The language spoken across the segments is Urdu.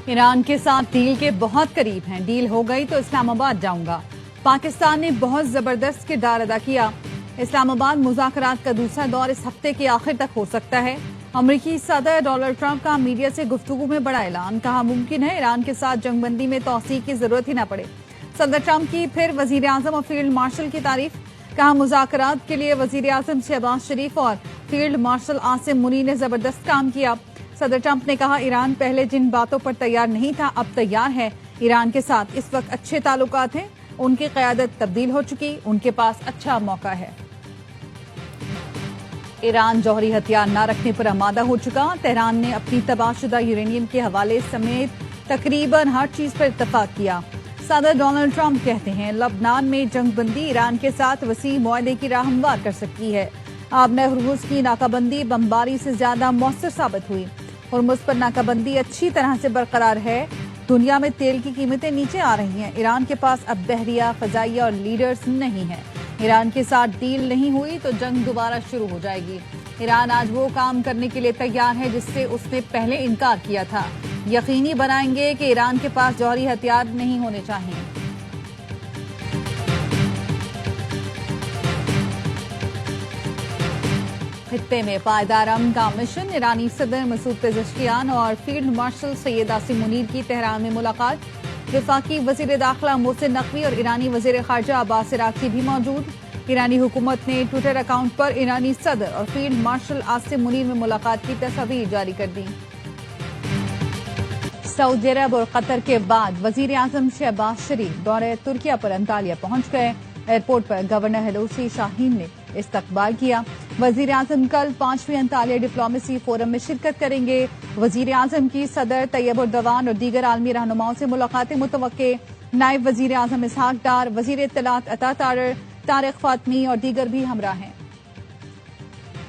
ایران کے ساتھ ڈیل کے بہت قریب ہیں، ڈیل ہو گئی تو اسلام آباد جاؤں گا۔ پاکستان نے بہت زبردست کردار ادا کیا۔ اسلام آباد مذاکرات کا دوسرا دور اس ہفتے کے آخر تک ہو سکتا ہے۔ امریکی صدر ڈونلڈ ٹرمپ کا میڈیا سے گفتگو میں بڑا اعلان، کہا ممکن ہے ایران کے ساتھ جنگ بندی میں توسیع کی ضرورت ہی نہ پڑے۔ صدر ٹرمپ کی پھر وزیر اعظم اور فیلڈ مارشل کی تعریف، کہا مذاکرات کے لیے وزیر اعظم شہباز شریف اور فیلڈ مارشل عاصم منیر نے زبردست کام کیا۔ صدر ٹرمپ نے کہا ایران پہلے جن باتوں پر تیار نہیں تھا اب تیار ہے۔ ایران کے ساتھ اس وقت اچھے تعلقات ہیں، ان کی قیادت تبدیل ہو چکی، ان کے پاس اچھا موقع ہے۔ ایران جوہری ہتھیار نہ رکھنے پر آمادہ ہو چکا۔ تہران نے اپنی تباہ شدہ یورینیم کے حوالے سمیت تقریباً ہر چیز پر اتفاق کیا۔ صدر ڈونلڈ ٹرمپ کہتے ہیں لبنان میں جنگ بندی ایران کے ساتھ وسیع معاہدے کی راہ ہموار کر سکتی ہے۔ آبنہ ہرمز کی ناکہ بندی بمباری سے زیادہ مؤثر ثابت ہوئی۔ ہرمز پر ناکہ بندی اچھی طرح سے برقرار ہے۔ دنیا میں تیل کی قیمتیں نیچے آ رہی ہیں۔ ایران کے پاس اب بحریہ، فضائیہ اور لیڈرز نہیں ہیں۔ ایران کے ساتھ ڈیل نہیں ہوئی تو جنگ دوبارہ شروع ہو جائے گی۔ ایران آج وہ کام کرنے کے لیے تیار ہے جس سے اس نے پہلے انکار کیا تھا۔ یقینی بنائیں گے کہ ایران کے پاس جوہری ہتھیار نہیں ہونے چاہیے۔ خطے میں پائیدار امن کا مشن، ایرانی صدر مسعود پزشکیان اور فیلڈ مارشل سید عاصم منیر کی تہران میں ملاقات۔ وفاقی وزیر داخلہ محسن نقوی اور ایرانی وزیر خارجہ عباس عراقچی بھی موجود۔ ایرانی حکومت نے ٹویٹر اکاؤنٹ پر ایرانی صدر اور فیلڈ مارشل عاصم منیر میں ملاقات کی تصاویر جاری کر دی۔ سعودی عرب اور قطر کے بعد وزیر اعظم شہباز شریف دورہ ترکیہ پر انطالیہ پہنچ گئے۔ ایئرپورٹ پر گورنر ہلوسی شاہین نے استقبال کیا۔ وزیر اعظم کل 5ویں انطالیہ ڈپلومیسی فورم میں شرکت کریں گے۔ وزیر اعظم کی صدر طیب اردوان اور دیگر عالمی رہنماؤں سے ملاقاتیں متوقع۔ نائب وزیر اعظم اسحاق ڈار، وزیر اطلاعات عطا طارر، طارق فاطمی اور دیگر بھی ہمراہ ہیں۔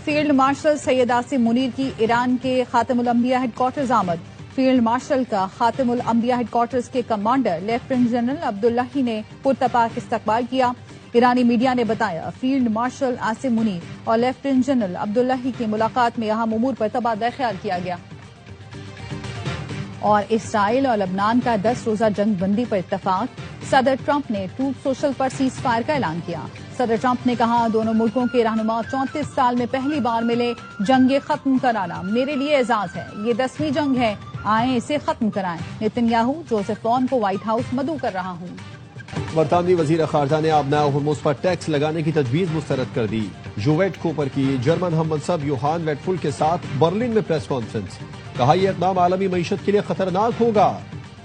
فیلڈ مارشل سید عاصم منیر کی ایران کے خاتم الانبیاء ہیڈ کوارٹرز آمد۔ فیلڈ مارشل کا خاتم الانبیاء ہیڈ کوارٹرز کے کمانڈر لیفٹیننٹ جنرل عبداللہی نے پرتپاک استقبال کیا۔ ایرانی میڈیا نے بتایا فیلڈ مارشل عاصم منیر اور لیفٹیننٹ جنرل عبداللہی کی ملاقات میں اہم امور پر تبادلہ خیال کیا گیا۔ اور اسرائیل اور لبنان کا 10 روزہ جنگ بندی پر اتفاق، صدر ٹرمپ نے ٹروتھ سوشل پر سیز فائر کا اعلان کیا۔ صدر ٹرمپ نے کہا دونوں ملکوں کے رہنما 34 سال میں پہلی بار ملے، جنگ ختم کرانا میرے لیے اعزاز ہے، یہ 10ویں جنگ ہے، آئیں اسے ختم کرائیں۔ نیتنیاہو جوزف اون کو وائٹ ہاؤس مدعو کر رہا ہوں۔ برطانوی وزیر خارجہ نے آبنہ ہرمز پر ٹیکس لگانے کی تجویز مسترد کر دی۔ جو ویٹ کوپر کی جرمن ہم منصب یوہان ویٹفل کے ساتھ برلن میں پریس کانفرنس، کہا یہ اقدام عالمی معیشت کے لیے خطرناک ہوگا۔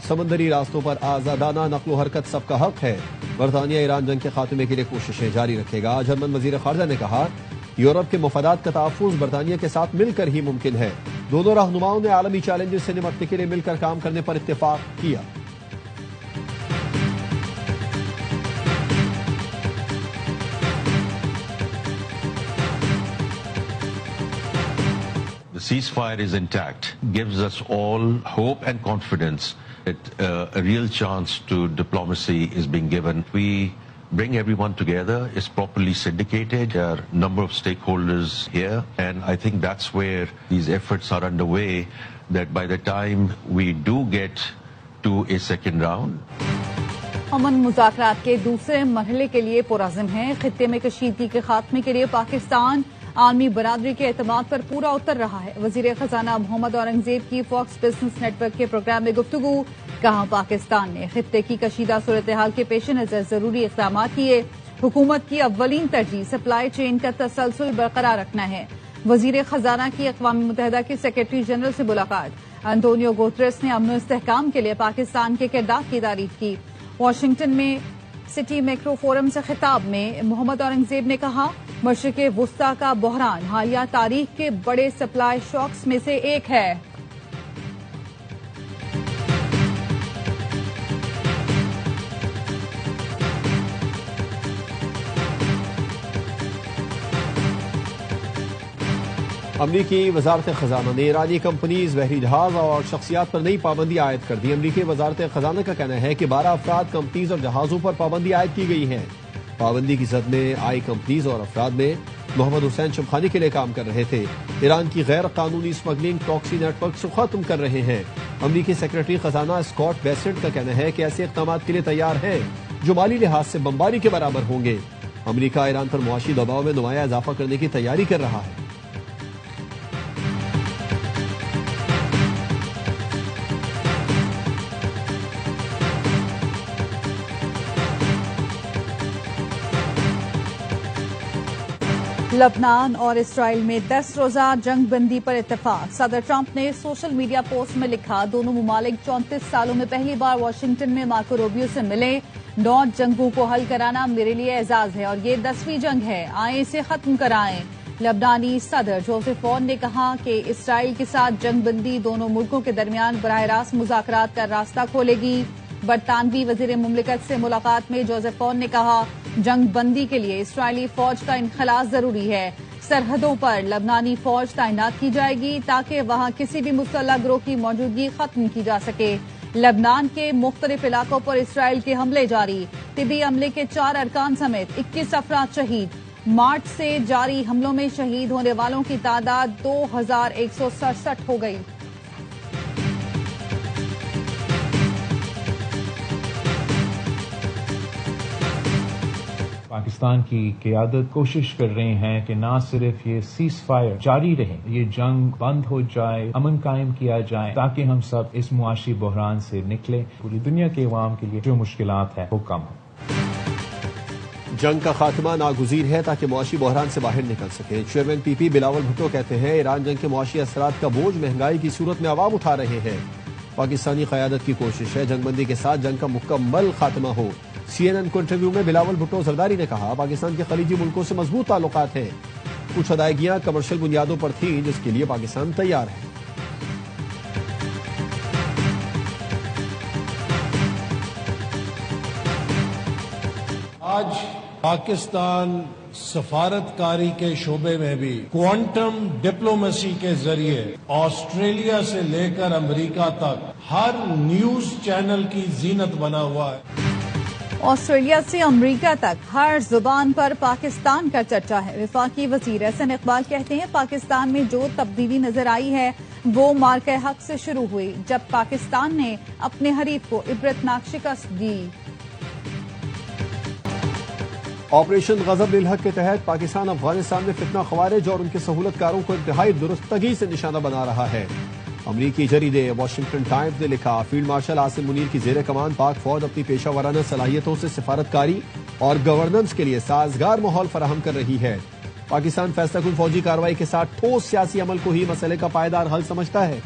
سمندری راستوں پر آزادانہ نقل و حرکت سب کا حق ہے۔ برطانیہ ایران جنگ کے خاتمے کے لیے کوششیں جاری رکھے گا۔ جرمن وزیر خارجہ نے کہا یورپ کے مفادات کا تحفظ برطانیہ کے ساتھ مل کر ہی ممکن ہے۔ دونوں رہنماؤں نے عالمی چیلنجز سے نمٹنے کے لیے مل کر کام کرنے پر اتفاق کیا۔ The ceasefire is intact, gives us all hope and confidence that a real chance to diplomacy is being given. We bring everyone together, it's properly syndicated, there are a number of stakeholders here, and I think that's where these efforts are underway, that by the time we do get to a second round. امن مذاکرات کے دوسرے مرحلے کے لیے پرعزم ہیں۔ خطے میں کشیدگی کے خاتمے کے لیے پاکستان عالمی برادری کے اعتماد پر پورا اتر رہا ہے۔ وزیر خزانہ محمد اورنگزیب کی فاکس بزنس نیٹ ورک کے پروگرام میں گفتگو، کہا پاکستان نے خطے کی کشیدہ صورتحال کے پیش نظر ضروری اقدامات کیے۔ حکومت کی اولین ترجیح سپلائی چین کا تسلسل برقرار رکھنا ہے۔ وزیر خزانہ کی اقوام متحدہ کے سیکرٹری جنرل سے ملاقات، انٹونیو گوتریس نے امن و استحکام کے لیے پاکستان کے کردار کی تعریف کی۔ واشنگٹن میں سٹی میکرو فورم سے خطاب میں محمد اورنگزیب نے کہا مشرق وسطی کا بحران حالیہ تاریخ کے بڑے سپلائی شاکس میں سے ایک ہے۔ امریکی وزارت خزانہ نے ایرانی کمپنیز، بحری جہاز اور شخصیات پر نئی پابندی عائد کر دی۔ امریکی وزارت خزانہ کا کہنا ہے کہ 12 افراد، کمپنیز اور جہازوں پر پابندی عائد کی گئی ہے۔ پابندی کی زد میں آئی کمپنیز اور افراد میں محمد حسین شمخانی کے لیے کام کر رہے تھے۔ ایران کی غیر قانونی اسمگلنگ پراکسی نیٹ ورک سے ختم کر رہے ہیں۔ امریکی سیکرٹری خزانہ اسکاٹ بیسنٹ کا کہنا ہے کہ ایسے اقدامات کے لیے تیار ہے جو مالی لحاظ سے بمباری کے برابر ہوں گے۔ امریکہ ایران پر معاشی دباؤ میں نمایاں اضافہ کرنے کی تیاری کر رہا ہے۔ لبنان اور اسرائیل میں 10 روزہ جنگ بندی پر اتفاق۔ صدر ٹرمپ نے سوشل میڈیا پوسٹ میں لکھا، دونوں ممالک 34 سالوں میں پہلی بار واشنگٹن میں مارکو روبیو سے ملے۔ 9 جنگوں کو حل کرانا میرے لیے اعزاز ہے اور یہ 10ویں جنگ ہے، آئیں اسے ختم کرائیں۔ لبنانی صدر جوزف اون نے کہا کہ اسرائیل کے ساتھ جنگ بندی دونوں ملکوں کے درمیان براہ راست مذاکرات کا راستہ کھولے گی۔ برطانوی وزیر مملکت سے ملاقات میں جوزف اون نے کہا، جنگ بندی کے لیے اسرائیلی فوج کا انخلاء ضروری ہے۔ سرحدوں پر لبنانی فوج تعینات کی جائے گی تاکہ وہاں کسی بھی مسلح گروہ کی موجودگی ختم کی جا سکے۔ لبنان کے مختلف علاقوں پر اسرائیل کے حملے جاری، طبی عملے کے 4 ارکان سمیت 21 افراد شہید۔ مارچ سے جاری حملوں میں شہید ہونے والوں کی تعداد 2167 ہو گئی۔ پاکستان کی قیادت کوشش کر رہے ہیں کہ نہ صرف یہ سیز فائر جاری رہے، یہ جنگ بند ہو جائے، امن قائم کیا جائے تاکہ ہم سب اس معاشی بحران سے نکلیں، پوری دنیا کے عوام کے لیے جو مشکلات ہیں وہ کم ہوں۔ جنگ کا خاتمہ ناگزیر ہے تاکہ معاشی بحران سے باہر نکل سکے۔ چیئرمین پی پی بلاول بھٹو کہتے ہیں، ایران جنگ کے معاشی اثرات کا بوجھ مہنگائی کی صورت میں عوام اٹھا رہے ہیں۔ پاکستانی قیادت کی کوشش ہے جنگ بندی کے ساتھ جنگ کا مکمل خاتمہ ہو۔ CNN کو انٹرویو میں بلاول بھٹو زرداری نے کہا، پاکستان کے خلیجی ملکوں سے مضبوط تعلقات ہیں، کچھ ادائیگیاں کمرشل بنیادوں پر تھیں جس کے لیے پاکستان تیار ہے۔ آج پاکستان سفارتکاری کے شعبے میں بھی کوانٹم ڈپلومیسی کے ذریعے آسٹریلیا سے لے کر امریکہ تک ہر نیوز چینل کی زینت بنا ہوا ہے۔ آسٹریلیا سے امریکہ تک ہر زبان پر پاکستان کا چرچا ہے۔ وفاقی وزیر احسن اقبال کہتے ہیں، پاکستان میں جو تبدیلی نظر آئی ہے وہ مارکہ حق سے شروع ہوئی جب پاکستان نے اپنے حریف کو عبرتناک شکست دی۔ آپریشن غضب للحق کے تحت پاکستان افغانستان میں فتنہ خوارج اور ان کے سہولت کاروں کو انتہائی درستگی سے نشانہ بنا رہا ہے۔ امریکی جریدے واشنگٹن ٹائمز نے لکھا، فیلڈ مارشل عاصم منیر کی زیر کمان پاک فوج اپنی پیشہ ورانہ صلاحیتوں سے سفارتکاری اور گورننس کے لیے سازگار ماحول فراہم کر رہی ہے۔ پاکستان فیصلہ کن فوجی کارروائی کے ساتھ ٹھوس سیاسی عمل کو ہی مسئلے کا پائیدار حل سمجھتا ہے۔